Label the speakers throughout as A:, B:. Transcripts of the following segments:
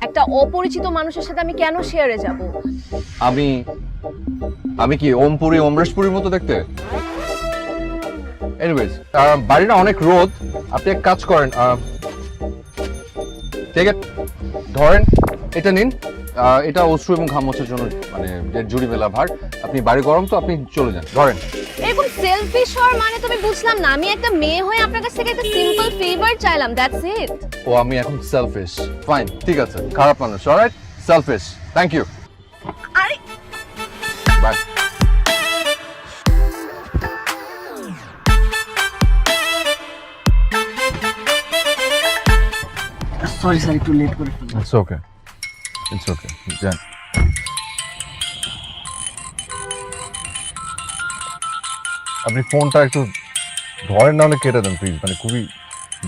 A: একটা অপরিচিত মানুষের সাথে আমি কেন শেয়ারে যাব?
B: আমি আমি কি ওমপুরি ওমরেশপুরির মতো দেখতে? এনিওয়েজ, বাড়িটা অনেক রোদ। আপনি এক কাজ করেন, ঠিক আছে, ধরেন এটা নিন। এটা অশ্রু এবং ঘাম মোছার জন্য, মানে জুড়ি মেলা ভার। আপনি বাড়ি গরম তো, আপনি চলে যান, ধরেন।
A: এরকম সেলফিশ হওয়ার মানে তুমি বুঝলাম না। আমি একটা মেয়ে হয়ে আপনার কাছ থেকে একটা সিম্পল ফেভার চাইলাম, দ্যাটস ইট।
B: ও আমি এখন সেলফিশ, ফাইন, ঠিক আছে, খারাপ মানুষ, অলরাইট, সেলফিশ, থ্যাংক ইউ,
A: আরে
B: বাই।
C: সরি স্যার, একটু লেট করে ফেললাম।
B: ইটস ওকে, ইটস ওকে, যান। আপনি ফোনটা একটু ধরেন, না হলে কেটে দেন প্লিজ, মানে খুবই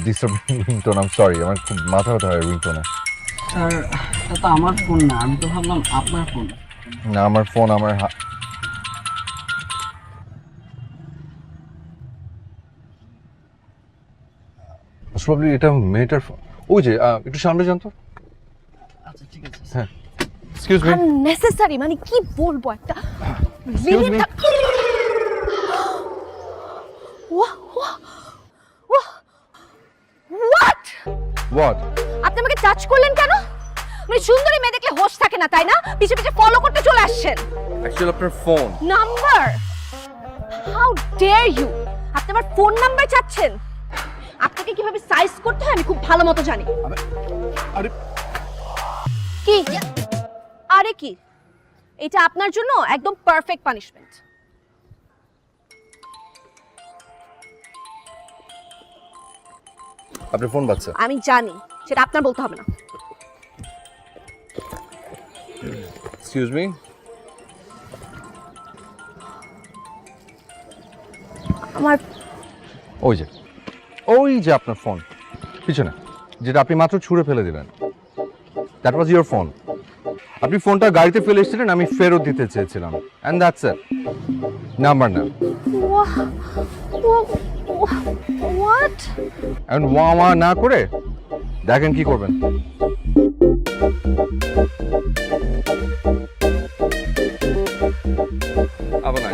B: disturbing ringtone. I am sorry, আমার খুব মাথা ব্যথা হয় রিংটোনে।
C: স্যার, এটা তো আমার ফোন না, আমি তো ভাবলাম আপনার ফোন।
B: না, আমার ফোন আমার প্রবাবলি এটা মেয়েটার ফোন। ওই যে একটু সামনে যান তো।
C: আচ্ছা ঠিক আছে।
B: হ্যাঁ, এক্সকিউজ মি,
A: আননেসেসারি, মানে কি বলবো একটা
B: এক্সকিউজ মি।
A: হোয়াট?
B: হোয়াট?
A: আপনি আমাকে টাচ করলেন কেন? মানে সুন্দরী মেয়ে দেখলে হোশ থাকে না, তাই না? পিছে পিছে ফলো করতে চলে আসছেন।
B: অ্যাকচুয়ালি আপনার phone.
A: Number? How dare you! আপনি আমার ফোন নাম্বার চাচ্ছেন? আপনাকে কিভাবে সাইজ করতে হয় আমি খুব ভালো মতো জানি।
B: আরে
A: কি আরে কি, এটা আপনার জন্য একদম পারফেক্ট পানিশমেন্ট।
B: আপনার ফোন বাজছে।
A: আমি জানি, সেটা আপনার বলতে হবে না।
B: Excuse me.
A: আমার
B: ওই যে আপনার ফোন পিছনে, যেটা আপনি মাত্র ছুঁড়ে ফেলে দিলেন, দ্যাট ওয়াজ ইওর ফোন। আপনি ফোনটা গাড়িতে ফেলে এসেছিলেন, আমি ফেরত দিতে চেয়েছিলাম, এন্ড দ্যাটস ইট। নাম্বার না,
A: হোয়াট?
B: এখন ওয়া না করে দেখেন কি করবেন। আবার না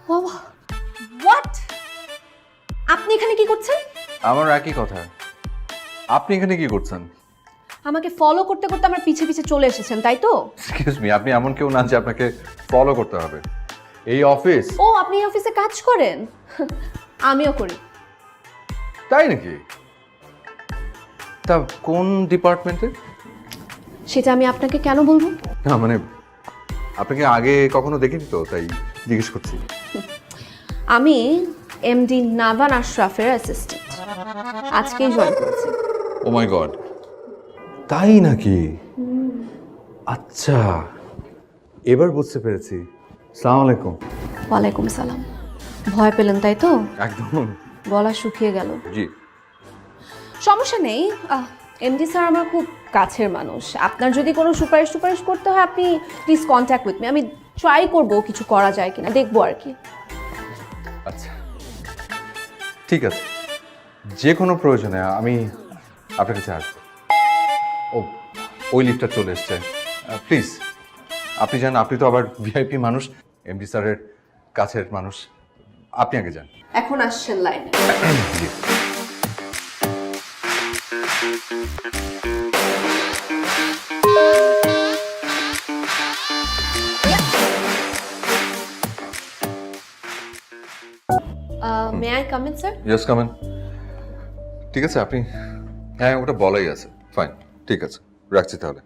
A: হোয়াট? আপনি এখানে কি করছেন?
B: আমার একই কথা, আপনি এখানে কি করছেন?
A: আমাকে ফলো করতে করতে আমার পিছে পিছে চলে এসেছেন, তাই তো?
B: এক্সকিউজ মি, আপনি এমন কেউ না যে আপনাকে ফলো করতে হবে। এই অফিস।
A: ও, আপনি এই অফিসে কাজ করেন? আমিও করি।
B: তাই নাকি? তা কোন ডিপার্টমেন্টে?
A: সেটা আমি আপনাকে কেন বলবো?
B: না মানে আপনাকে আগে কখনো দেখিনি তো, তাই জিজ্ঞেস করছি।
A: আমি এমডি নাভান আশরাফের অ্যাসিস্ট্যান্ট, আজকেই জয়েন করেছি।
B: ও মাই গড, তাই নাকি? আচ্ছা, এবার বুঝতে পেরেছি। আসসালামু আলাইকুম।
A: ওয়ালাইকুম সালাম। ভয় পেলেন তাই তো?
B: একদম।
A: গলা শুকিয়ে গেল।
B: জি।
A: সমস্যা নেই, এমডি স্যার আমার খুব কাছের মানুষ। আপনার যদি কোনো সুপারিশ টুপারিশ করতে হয়, আপনি প্লিজ কন্ট্যাক্ট উইথ মি। আমি ট্রাই করব কিছু করা যায় কিনা, দেখবো আর কি।
B: আচ্ছা ঠিক আছে, যে কোনো প্রয়োজনে আমি আপনার কাছে আসবো। ও, ওই লিফটটা চলে এসছে, প্লিজ আপনি যান। আপনি তো আবার ভিআইপি মানুষ, এমডি স্যারের কাছের মানুষ, আপনি আগে যান।
A: এখন আসছেন লাইনে।
B: জি।
A: May I come in sir?
B: Yes come in. ঠিক আছে, আপনি, হ্যাঁ ওটা বলাই আছে, ফাইন, ঠিক আছে, রাখছি তাহলে।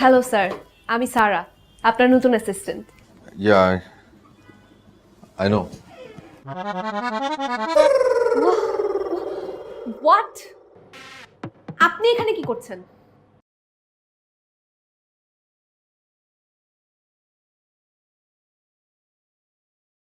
A: হ্যালো স্যার, আমি সারা, আপনার নতুন assistant.
B: Yeah, I know.
A: What? আপনি এখানে কি করছেন?